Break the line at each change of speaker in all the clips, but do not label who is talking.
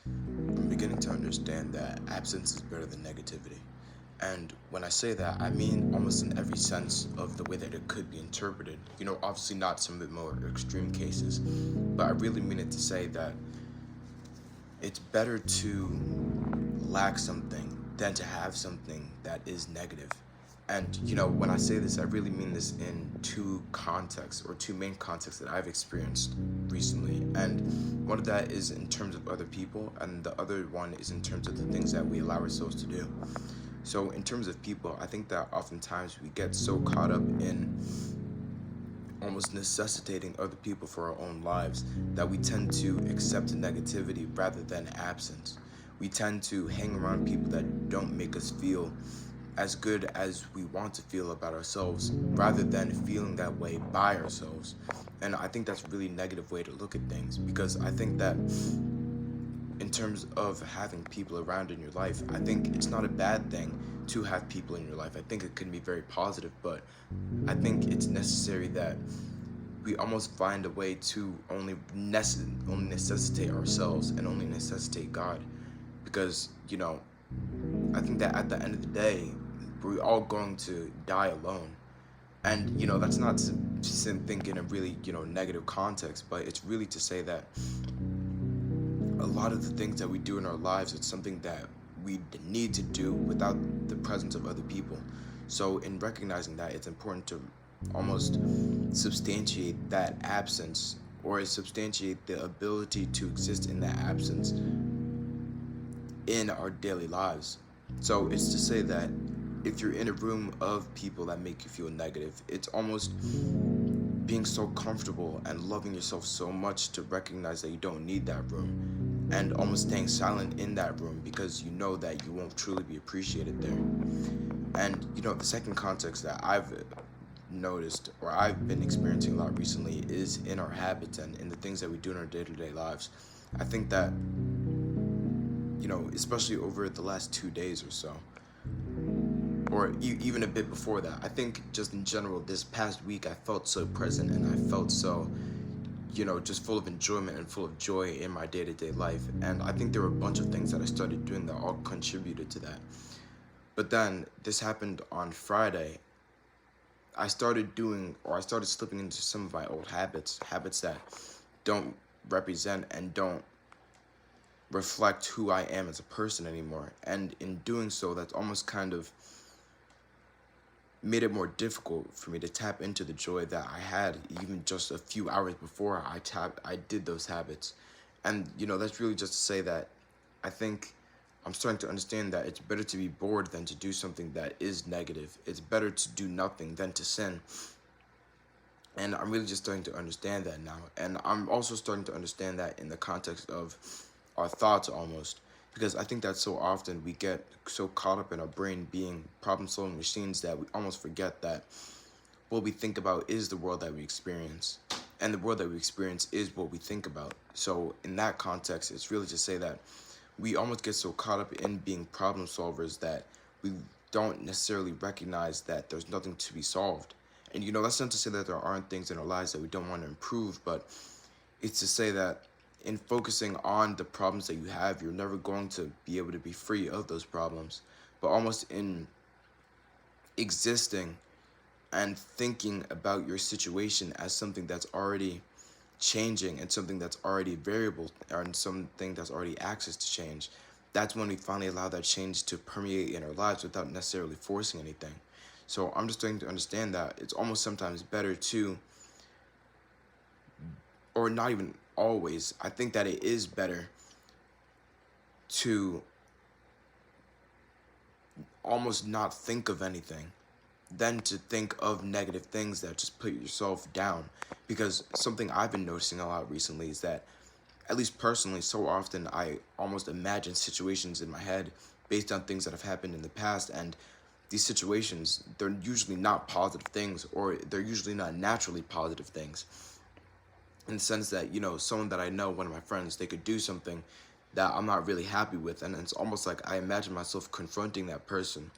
I'm beginning to understand that absence is better than negativity. And when I say that, I mean almost in every sense of the way that it could be interpreted. Obviously not some of the more extreme cases, but I really mean it to say that it's better to lack something than to have something that is negative. And when I say this, I really mean this in two contexts or two main contexts that I've experienced recently. And one of that is in terms of other people, and the other one is in terms of the things that we allow ourselves to do. So, in terms of people, I think that oftentimes we get so caught up in almost necessitating other people for our own lives that we tend to accept negativity rather than absence. We tend to hang around people that don't make us feel as good as we want to feel about ourselves rather than feeling that way by ourselves. And I think that's a really negative way to look at things, because I think that in terms of having people around in your life, I think it's not a bad thing to have people in your life. I think it can be very positive, but I think it's necessary that we almost find a way to only necessitate ourselves and only necessitate God, because I think that at the end of the day, we're all going to die alone. And that's not to think in a really negative context, but it's really to say that a lot of the things that we do in our lives, it's something that we need to do without the presence of other people. So in recognizing that, it's important to almost substantiate that absence, or substantiate the ability to exist in that absence in our daily lives. So it's to say that if you're in a room of people that make you feel negative, it's almost being so comfortable and loving yourself so much to recognize that you don't need that room, and almost staying silent in that room because you know that you won't truly be appreciated there. And the second context that I've noticed, or I've been experiencing a lot recently, is in our habits and in the things that we do in our day-to-day lives. I think that especially over the last 2 days or so, or even a bit before that, I think just in general this past week I felt so present, and I felt so just full of enjoyment and full of joy in my day-to-day life. And I think there were a bunch of things that I started doing that all contributed to that. But then this happened on Friday. I started slipping into some of my old habits that don't represent and don't reflect who I am as a person anymore. And in doing so, that's almost kind of made it more difficult for me to tap into the joy that I had even just a few hours before I did those habits. And that's really just to say that I think I'm starting to understand that it's better to be bored than to do something that is negative. It's better to do nothing than to sin. And I'm really just starting to understand that now. And I'm also starting to understand that in the context of our thoughts almost. Because I think that so often we get so caught up in our brain being problem-solving machines that we almost forget that what we think about is the world that we experience. And the world that we experience is what we think about. So in that context, it's really to say that we almost get so caught up in being problem solvers that we don't necessarily recognize that there's nothing to be solved. And that's not to say that there aren't things in our lives that we don't want to improve, but it's to say that in focusing on the problems that you have, you're never going to be able to be free of those problems. But almost in existing and thinking about your situation as something that's already changing and something that's already variable, and something that's already access to change, that's when we finally allow that change to permeate in our lives without necessarily forcing anything. So I'm just starting to understand that it's almost sometimes better to, or not even always, I think that it is better to almost not think of anything than to think of negative things that just put yourself down. Because something I've been noticing a lot recently is that, at least personally, so often I almost imagine situations in my head based on things that have happened in the past, and these situations, they're usually not positive things, or they're usually not naturally positive things, in the sense that someone that I know, one of my friends, they could do something that I'm not really happy with, and it's almost like I imagine myself confronting that person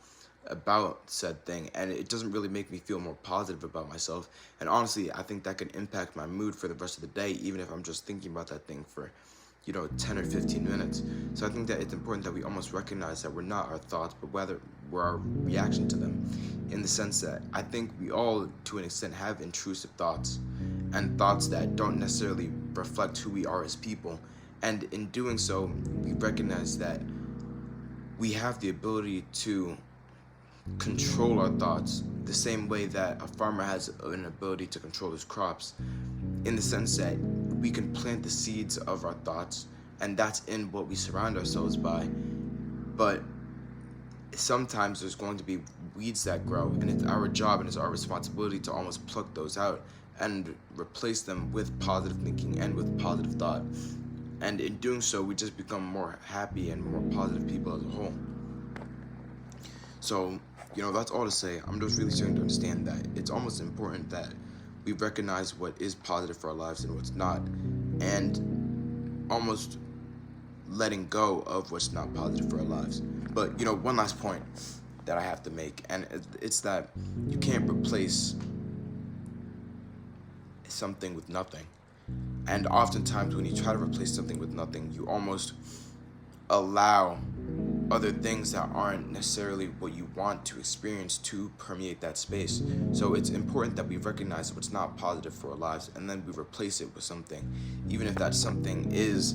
about said thing, and it doesn't really make me feel more positive about myself. And honestly, I think that could impact my mood for the rest of the day, even if I'm just thinking about that thing for 10 or 15 minutes. So I think that it's important that we almost recognize that we're not our thoughts, but rather we're our reaction to them. In the sense that I think we all, to an extent, have intrusive thoughts, and thoughts that don't necessarily reflect who we are as people. And in doing so, we recognize that we have the ability to control our thoughts the same way that a farmer has an ability to control his crops, in the sense that we can plant the seeds of our thoughts, and that's in what we surround ourselves by. But sometimes there's going to be weeds that grow, and it's our job and it's our responsibility to almost pluck those out and replace them with positive thinking and with positive thought. And in doing so, we just become more happy and more positive people as a whole. So, that's all to say. I'm just really starting to understand that it's almost important that we recognize what is positive for our lives and what's not, and almost letting go of what's not positive for our lives. But, one last point that I have to make, and it's that you can't replace something with nothing. And oftentimes when you try to replace something with nothing, you almost allow other things that aren't necessarily what you want to experience to permeate that space. So it's important that we recognize what's not positive for our lives, and then we replace it with something, even if that something is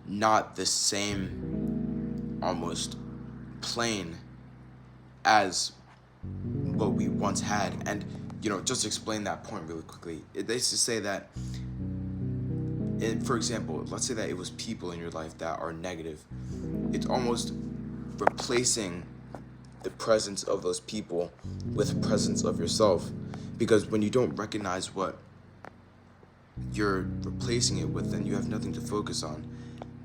not the same, almost plain, as what we once had. And just to explain that point really quickly, they used to say that, for example, let's say that it was people in your life that are negative. It's almost replacing the presence of those people with the presence of yourself. Because when you don't recognize what you're replacing it with, then you have nothing to focus on.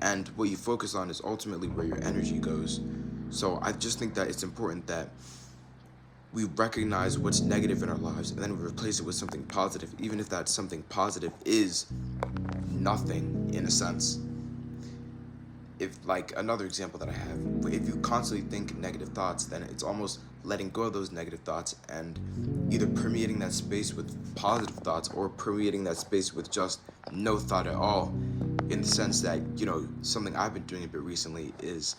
And what you focus on is ultimately where your energy goes. So I just think that it's important that we recognize what's negative in our lives, and then we replace it with something positive, even if that something positive is nothing in a sense. If, like, another example that I have, if you constantly think negative thoughts, then it's almost letting go of those negative thoughts and either permeating that space with positive thoughts or permeating that space with just no thought at all. In the sense that, something I've been doing a bit recently is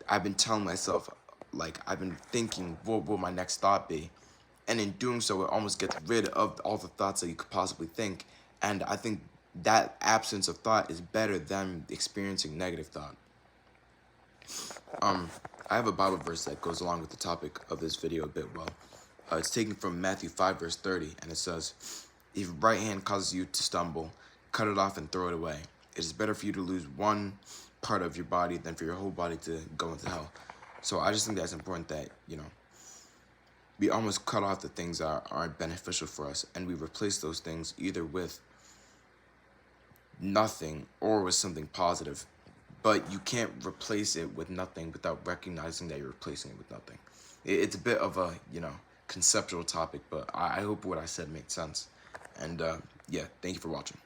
I've been telling myself, like, I've been thinking, what will my next thought be? And in doing so, it almost gets rid of all the thoughts that you could possibly think. And I think that absence of thought is better than experiencing negative thought. I have a Bible verse that goes along with the topic of this video a bit well. It's taken from Matthew 5, verse 30, and it says, "If your right hand causes you to stumble, cut it off and throw it away. It is better for you to lose one part of your body than for your whole body to go into hell." So I just think that's important that, we almost cut off the things that aren't beneficial for us, and we replace those things either with nothing or with something positive. But you can't replace it with nothing without recognizing that you're replacing it with nothing. It's a bit of a, conceptual topic, but I hope what I said made sense. And yeah, thank you for watching.